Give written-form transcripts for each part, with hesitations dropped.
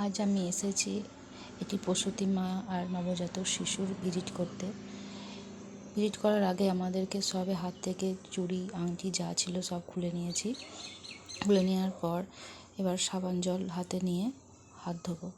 আজ আমি এসেছি এটি প্রসূতি মা আর নবজাতক শিশুর ভিজিট করতে। ভিজিট করার আগে আমাদেরকে সবে হাত থেকে চুড়ি আংটি যা ছিল সব খুলে নিয়েছি। খুলে নেওয়ার পর এবার সাবান জল হাতে নিয়ে হাত ধোবো।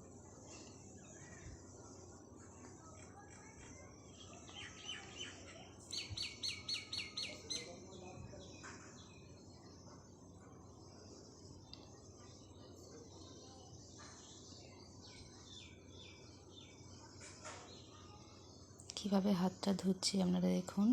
কীভাবে হাতটা ধুচ্ছি আপনারা দেখুন।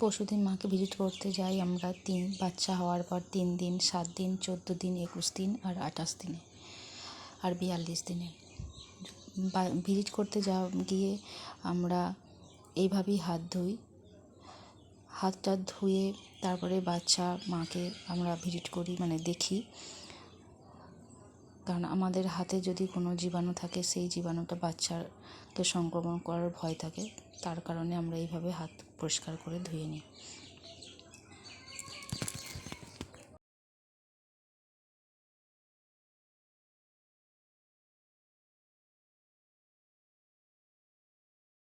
পরশুদিন মাকে ভিজিট করতে যাই আমরা বাচ্চা হওয়ার পর 3 দিন, 7 দিন, 14 দিন, 21 দিন আর 28 দিনে আর 42 দিনে। ভিজিট করতে গিয়ে আমরা এইভাবেই হাত ধুই। হাতটা ধুয়ে তারপরে বাচ্চা মাকে আমরা ভিজিট করি, মানে দেখি। কারণ আমাদের হাতে যদি কোনো জীবাণু থাকে সেই জীবাণুটা বাচ্চাকে সংক্রমণ করার ভয় থাকে, তার কারণে আমরা এইভাবে হাত পরিষ্কার করে ধুয়ে নিই।